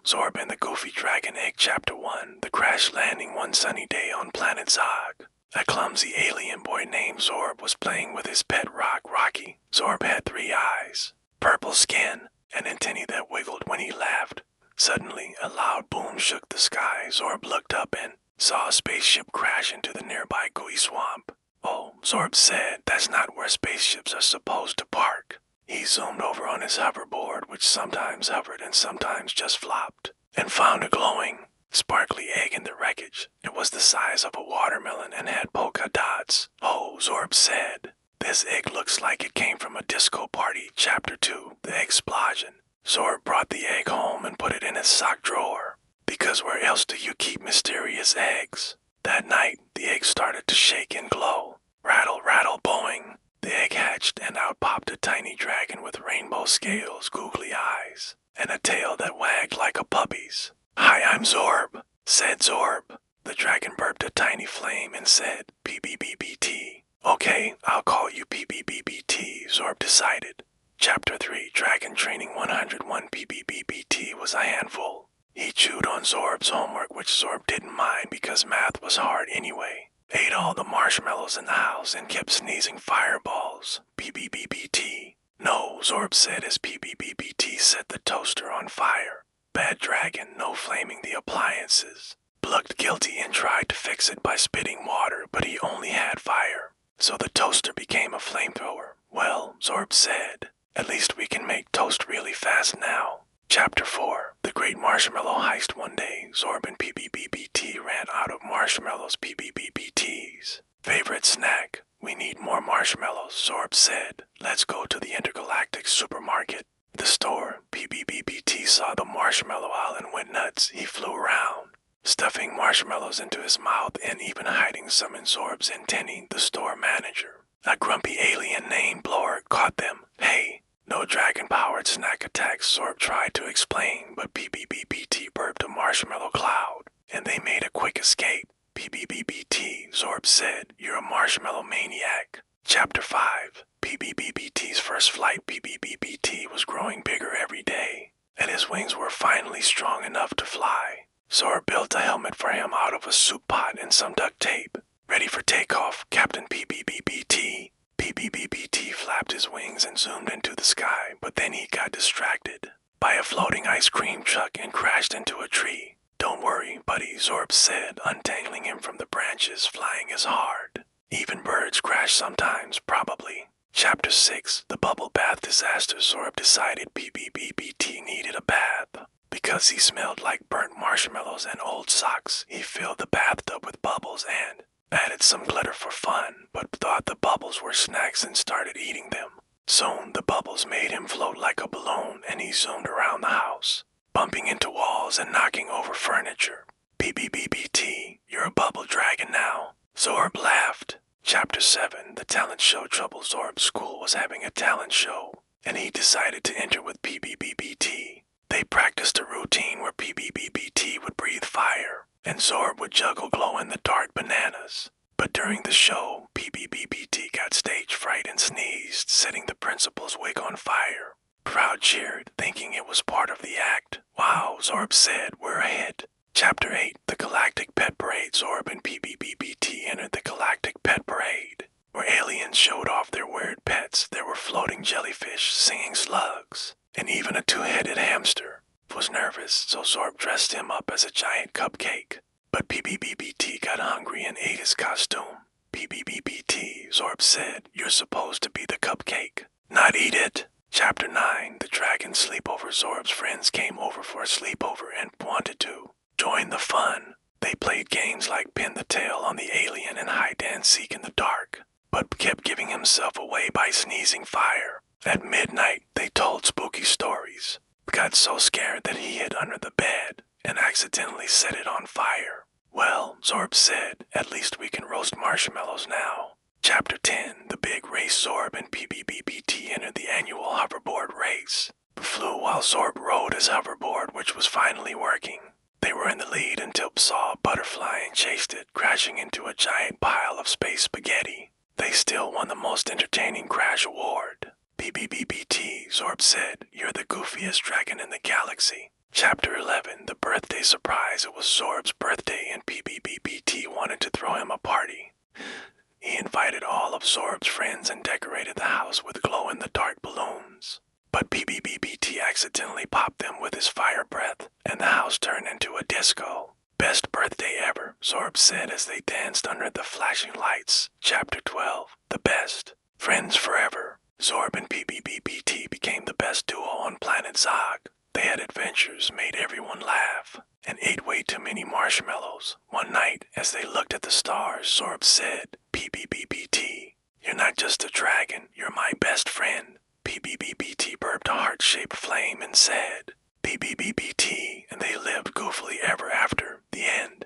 Zorb and the Goofy Dragon Egg Chapter 1, The Crash Landing one sunny day on planet Zog. A clumsy alien boy named Zorb was playing with his pet rock, Rocky. Zorb had 3 eyes, purple skin, and antennae that wiggled when he laughed. Suddenly, a loud boom shook the sky. Zorb looked up and saw a spaceship crash into the nearby gooey swamp. "Oh," Zorb said, "that's not where spaceships are supposed to park." He zoomed over on his hoverboard, which sometimes hovered and sometimes just flopped, and found a glowing, sparkly egg in the wreckage. It was the size of a watermelon and had polka dots. "Oh," Zorb said, "this egg looks like it came from a disco party." Chapter 2, The Explosion. Zorb brought the egg home and put it in his sock drawer, because where else do you keep mysterious eggs? That night, the egg started to shake and glow. Rattle, rattle, boing. The egg hatched, and out popped a tiny dragon with rainbow scales, googly eyes, and a tail that wagged like a puppy's. "Hi, I'm Zorb," said Zorb. The dragon burped a tiny flame and said, "PBBBT." "Okay, I'll call you PBBBT," Zorb decided. Chapter 3, Dragon Training 101. PBBBT was a handful. He chewed on Zorb's homework, which Zorb didn't mind because math was hard anyway. Ate all the marshmallows in the house and kept sneezing fireballs. PBBBT. "No," Zorb said as PBBBT set the toaster on fire. Bad dragon, no flaming the appliances. Plucked guilty and tried to fix it by spitting water, but he only had fire. So the toaster became a flamethrower. "Well," Zorb said, "at least we can make toast really fast now." Chapter 4, The Great Marshmallow Heist. One day, Zorb and PBBBT ran out of marshmallows. PBBBT's favorite snack. "We need more marshmallows," Zorb said. "Let's go to the intergalactic supermarket." The store. PBBBT saw the marshmallow owl and went nuts. He flew around, stuffing marshmallows into his mouth and even hiding some in Zorb's antennae. The store manager, a grumpy alien named Blower, caught them. "Hey, no dragon-powered snack attacks," Zorb tried to explain, but PBBBT burped a marshmallow cloud, and they made a quick escape. "PBBBT," Zorb said, "you're a marshmallow maniac." Chapter 5, PBBBT's first flight. PBBBT was growing bigger every day, and his wings were finally strong enough to fly. Zorb built a helmet for him out of a soup pot and some duct tape. "Ready for takeoff, Captain PBBBT." PBBBT flapped his wings and zoomed into the sky, but then he got distracted by a floating ice cream truck and crashed into a tree. "Don't worry, buddy," Zorb said, untangling him from the branches. "Flying is hard. Even birds crash sometimes, probably." Chapter 6, The Bubble Bath Disaster. Zorb decided PBBBT needed a bath. Because he smelled like burnt marshmallows and old socks, he filled the bathtub with bubbles and added some glitter for fun, but thought the bubbles were snacks and started eating them. Soon the bubbles made him float like a balloon, and he zoomed around the house, bumping into walls and knocking over furniture. "PBBBT, you're a bubble dragon now." Zorb laughed. Chapter 7, The Talent Show Trouble. Zorb's school was having a talent show, and he decided to enter with PBBBT. They practiced a routine where PBBBT would breathe fire, and Zorb would juggle glow-in-the-dark bananas. But during the show, PBBBT got stage fright and sneezed, setting the principal's wig on fire. Crowd cheered, thinking it was part of the act. "Wow," Zorb said, "we're ahead." Chapter 8, The Galactic Pet Parade. Zorb and PBBBT entered the Galactic Pet Parade, where aliens showed off their weird pets. There were floating jellyfish, singing slugs, and even a 2-headed hamster. Was nervous, so Zorb dressed him up as a giant cupcake. But PBBBT got hungry and ate his costume. "PBBBT," Zorb said, "you're supposed to be the cupcake, not eat it." Chapter 9, The Dragon Sleepover. Zorb's friends came over for a sleepover and wanted to join the fun. They played games like pin the tail on the alien and hide and seek in the dark, but kept giving himself away by sneezing fire. At midnight, they told spooky stories. Got so scared that he hid under the bed and accidentally set it on fire. "Well," Zorb said, "at least we can roast marshmallows now." Chapter 10, The Big Race. Zorb and PBBBT entered the annual hoverboard race. Flew while Zorb rode his hoverboard, which was finally working. They were in the lead until saw a butterfly and chased it, crashing into a giant pile of space spaghetti. They still won the most entertaining crash award. "PBBBT," Zorb said, "you're the goofiest dragon in the galaxy." Chapter 11, The Birthday Surprise. It was Zorb's birthday and PBBBT wanted to throw him a party. He invited all of Zorb's friends and decorated the house with glow-in-the-dark balloons. But PBBBT accidentally popped them with his fire breath, and the house turned into a disco. Best birthday ever, Zorb said as they danced under the flashing lights. Chapter 12, The Best. Friends forever. Zorb and PBBBT became the best duo on planet Zog. They had adventures, made everyone laugh, and ate way too many marshmallows. One night, as they looked at the stars, Zorb said, PBBBT, you're not just a dragon, you're my best friend. PBBBT burped a heart-shaped flame and said, PBBBT, and they lived goofily ever after. The end.